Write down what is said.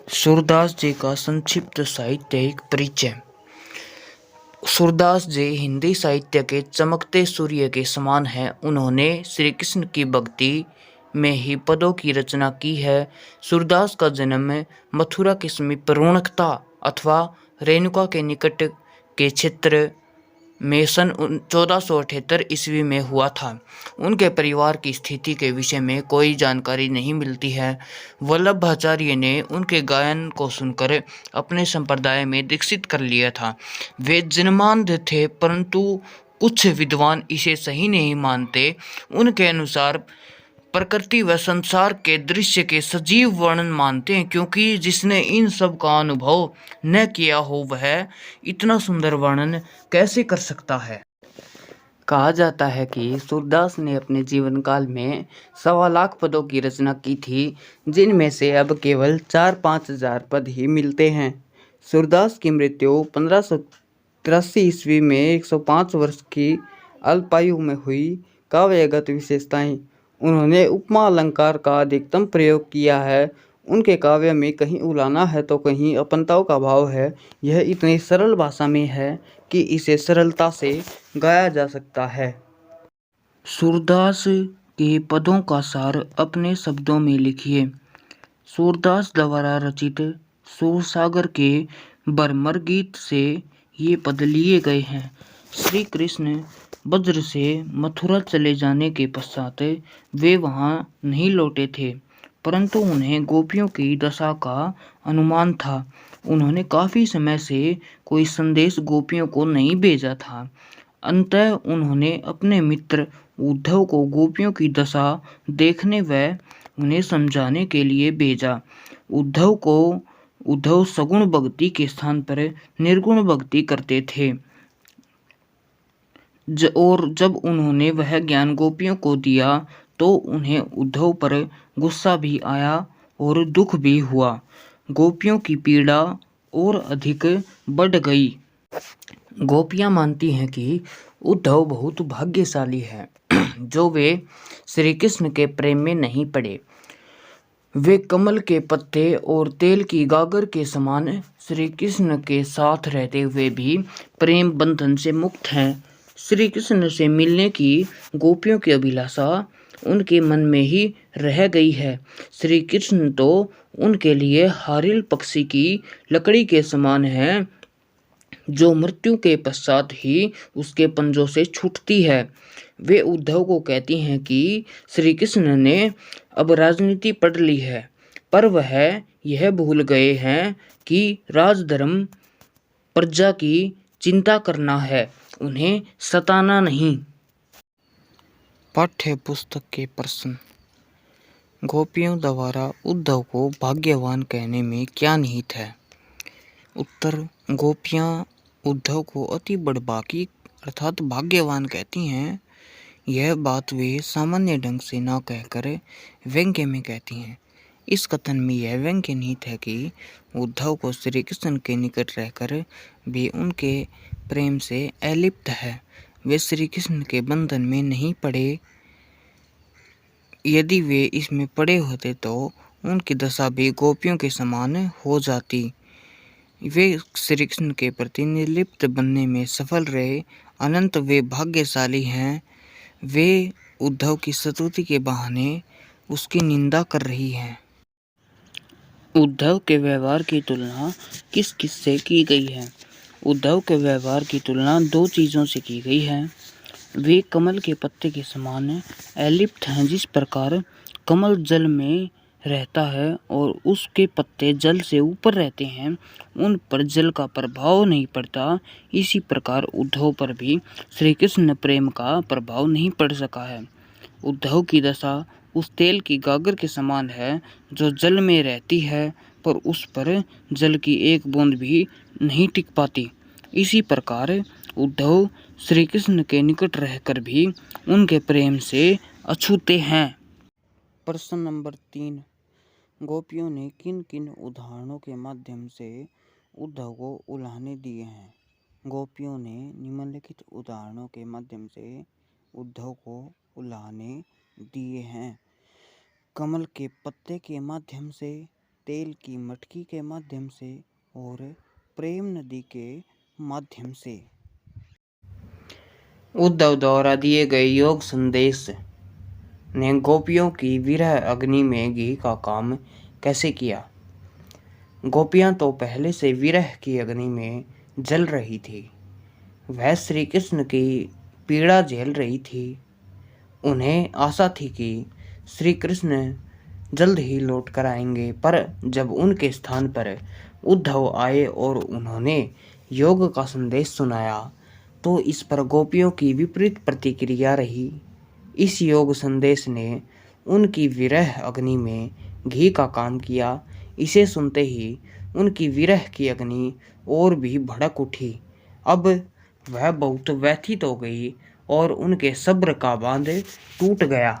सूरदास जी का संक्षिप्त साहित्यिक परिचय। सूरदास जी हिंदी साहित्य के चमकते सूर्य के समान हैं। उन्होंने श्री कृष्ण की भक्ति में ही पदों की रचना की है। सूरदास का जन्म मथुरा के समीप रोणकता अथवा रेणुका के निकट के क्षेत्र में सन 1478 ईस्वी में हुआ था। उनके परिवार की स्थिति के विषय में कोई जानकारी नहीं मिलती है। वल्लभाचार्य ने उनके गायन को सुनकर अपने संप्रदाय में दीक्षित कर लिया था। वे जन्मांध थे, परंतु कुछ विद्वान इसे सही नहीं मानते। उनके अनुसार प्रकृति व संसार के दृश्य के सजीव वर्णन मानते हैं, क्योंकि जिसने इन सब का अनुभव न किया हो वह इतना सुंदर वर्णन कैसे कर सकता है। कहा जाता है कि सूरदास ने अपने जीवन काल में 1.25 पदों की रचना की थी, जिनमें से अब केवल 4-5 हजार पद ही मिलते हैं। सूरदास की मृत्यु 1583 ईस्वी में 105 वर्ष की अल्पायु में हुई। काव्यगत विशेषताएं। उन्होंने उपमा अलंकार का अधिकतम प्रयोग किया है। उनके काव्य में कहीं उलाना है तो कहीं अपनताओं का भाव है। यह इतनी सरल भाषा में है कि इसे सरलता से गाया जा सकता है। सूरदास के पदों का सार अपने शब्दों में लिखिए। सूरदास द्वारा रचित सूरसागर के भ्रमर गीत से ये पद लिए गए हैं। श्री कृष्ण वज्र से मथुरा चले जाने के पश्चात वे वहां नहीं लौटे थे, परंतु उन्हें गोपियों की दशा का अनुमान था। उन्होंने काफी समय से कोई संदेश गोपियों को नहीं भेजा था। अंततः उन्होंने अपने मित्र उद्धव को गोपियों की दशा देखने व उन्हें समझाने के लिए भेजा। उद्धव सगुण भक्ति के स्थान पर निर्गुण भक्ति करते थे। और जब उन्होंने वह ज्ञान गोपियों को दिया तो उन्हें उद्धव पर गुस्सा भी आया और दुख भी हुआ। गोपियों की पीड़ा और अधिक बढ़ गई। गोपियां मानती हैं कि उद्धव बहुत भाग्यशाली है जो वे श्री कृष्ण के प्रेम में नहीं पड़े। वे कमल के पत्ते और तेल की गागर के समान श्री कृष्ण के साथ रहते हुए भी प्रेम बंधन से मुक्त हैं। श्री कृष्ण से मिलने की गोपियों की अभिलाषा उनके मन में ही रह गई है। श्री कृष्ण तो उनके लिए हारिल पक्षी की लकड़ी के समान है, जो मृत्यु के पश्चात ही उसके पंजों से छूटती है। वे उद्धव को कहती हैं कि श्री कृष्ण ने अब राजनीति पढ़ ली है, पर वह यह भूल गए हैं कि राजधर्म प्रजा की चिंता करना है, उन्हें सताना नहीं। पाठ्य पुस्तक के प्रश्न। गोपियों द्वारा उद्धव को भाग्यवान कहने में क्या निहित है? उत्तर। गोपियां उद्धव को अति बड़भागी अर्थात भाग्यवान कहती हैं। यह बात वे सामान्य ढंग से न कहकर व्यंग्य में कहती हैं। इस कथन में यह व्यंग्य निहित है कि उद्धव को श्री कृष्ण के निकट रहकर भी उनके प्रेम से अलिप्त है। वे श्री कृष्ण के बंधन में नहीं पड़े। यदि वे इसमें पड़े होते तो उनकी दशा भी गोपियों के समान हो जाती। वे श्री कृष्ण के प्रति निर्लिप्त बनने में सफल रहे। अनंत वे भाग्यशाली हैं। वे उद्धव की स्तुति के बहाने उसकी निंदा कर रही हैं। उद्धव के व्यवहार की तुलना किस किस से की गई है? उद्धव के व्यवहार की तुलना दो चीजों से की गई है। वे कमल के पत्ते के समान अलिप्त हैं। जिस प्रकार कमल जल में रहता है और उसके पत्ते जल से ऊपर रहते हैं, उन पर जल का प्रभाव नहीं पड़ता, इसी प्रकार उद्धव पर भी श्री कृष्ण प्रेम का प्रभाव नहीं पड़ सका है। उद्धव की दशा उस तेल की गागर के समान है जो जल में रहती है, पर उस पर जल की एक बूंद भी नहीं टिक पाती। इसी प्रकार उद्धव श्री कृष्ण के निकट रहकर भी उनके प्रेम से अछूते हैं। प्रश्न नंबर 3। गोपियों ने किन किन उदाहरणों के माध्यम से उद्धव को उलाहने दिए हैं? गोपियों ने निम्नलिखित उदाहरणों के माध्यम से उद्धव को उलाहने दिए हैं। कमल के पत्ते के माध्यम से, तेल की मटकी के माध्यम से और प्रेम नदी के माध्यम से। उद्धव द्वारा दिए गए योग संदेश ने गोपियों की विरह अग्नि में घी का काम कैसे किया। गोपियां तो पहले से विरह की अग्नि में जल रही थी। वह श्री कृष्ण की पीड़ा झेल रही थी। उन्हें आशा थी कि श्री कृष्ण जल्द ही लौट कर आएंगे, पर जब उनके स्थान पर उद्धव आए और उन्होंने योग का संदेश सुनाया तो इस पर गोपियों की विपरीत प्रतिक्रिया रही। इस योग संदेश ने उनकी विरह अग्नि में घी का काम किया। इसे सुनते ही उनकी विरह की अग्नि और भी भड़क उठी। अब वह बहुत व्यथित हो गई और उनके सब्र का बांध टूट गया।